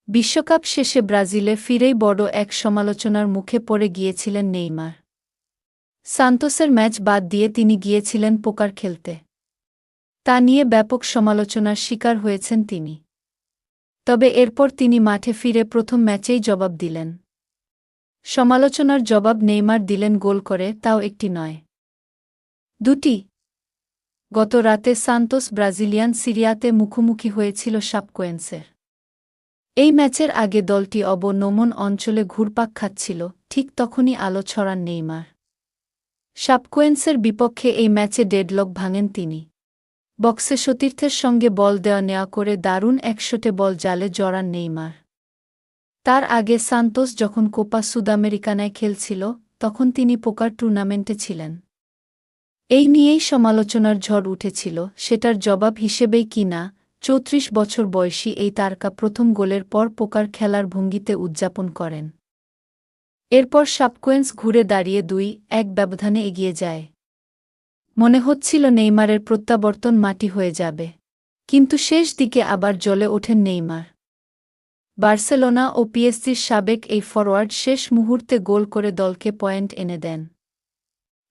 বিশ্বকাপ শেষে ব্রাজিলে ফিরেই বড় এক সমালোচনার মুখে পড়ে গিয়েছিলেন নেইমার। সান্তোসের ম্যাচ বাদ দিয়ে তিনি গিয়েছিলেন পোকার খেলতে। তা নিয়ে ব্যাপক সমালোচনার শিকার হয়েছেন তিনি। তবে এরপর তিনি মাঠে ফিরে প্রথম ম্যাচেই জবাব দিলেন। সমালোচনার জবাব নেইমার দিলেন গোল করে, তাও একটি নয়, দুটি। গত রাতে সান্তোস ব্রাজিলিয়ান সিরিয়াতে মুখোমুখি হয়েছিল শাপকোয়েন্সের। এই ম্যাচের আগে দলটি অবনমন অঞ্চলে ঘুরপাক খাচ্ছিল, ঠিক তখনই আলো ছড়ান নেইমার। শাপকোয়েন্সের বিপক্ষে এই ম্যাচে ডেডলক ভাঙেন তিনি। বক্সে সতীর্থের সঙ্গে বল দেওয়া নেওয়া করে দারুণ এক শটে বল জালে জড়ান নেইমার। তার আগে সান্তোস যখন কোপা সুদামেরিকানায় খেলছিল, তখন তিনি পোকার টুর্নামেন্টে ছিলেন। এই নিয়েই সমালোচনার ঝড় উঠেছিল, সেটার জবাব হিসেবেই কি না ৩৪ বছর বয়সী এই তারকা প্রথম গোলের পর পোকার খেলার ভঙ্গিতে উদযাপন করেন। এরপর শাপকোয়েন্স ঘুরে দাঁড়িয়ে ২-১ ব্যবধানে এগিয়ে যায়। মনে হচ্ছিল নেইমারের প্রত্যাবর্তন মাটি হয়ে যাবে, কিন্তু শেষ দিকে আবার জ্বলে ওঠেন নেইমার। বার্সেলোনা ও পিএসজির সাবেক এই ফরোয়ার্ড শেষ মুহূর্তে গোল করে দলকে পয়েন্ট এনে দেন।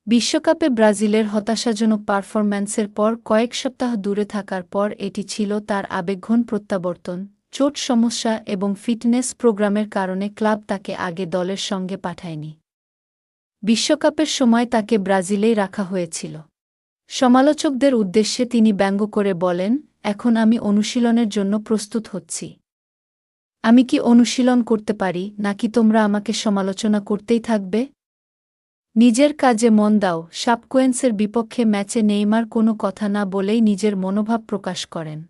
বিশ্বকাপে ব্রাজিলের হতাশাজনক পারফরম্যান্সের পর কয়েক সপ্তাহ দূরে থাকার পর এটি ছিল তার আবেগঘন প্রত্যাবর্তন। চোট সমস্যা এবং ফিটনেস প্রোগ্রামের কারণে ক্লাব তাকে আগে দলের সঙ্গে পাঠায়নি। বিশ্বকাপের সময় তাকে ব্রাজিলেই রাখা হয়েছিল। সমালোচকদের উদ্দেশ্যে তিনি ব্যঙ্গ করে বলেন, এখন আমি অনুশীলনের জন্য প্রস্তুত হচ্ছি। আমি কি অনুশীলন করতে পারি, নাকি তোমরা আমাকে সমালোচনা করতেই থাকবে? নিজের কাজে মন দাও। শাপকোয়েন্সের বিপক্ষে ম্যাচে নেইমার কোনো কথা না বলেই নিজের মনোভাব প্রকাশ করেন।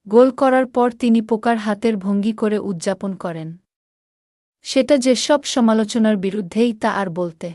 গোল করার পর তিনি পোকার হাতের ভঙ্গি করে উদযাপন করেন। সেটা যে সব সমালোচনার বিরুদ্ধেই, তা আর বলতে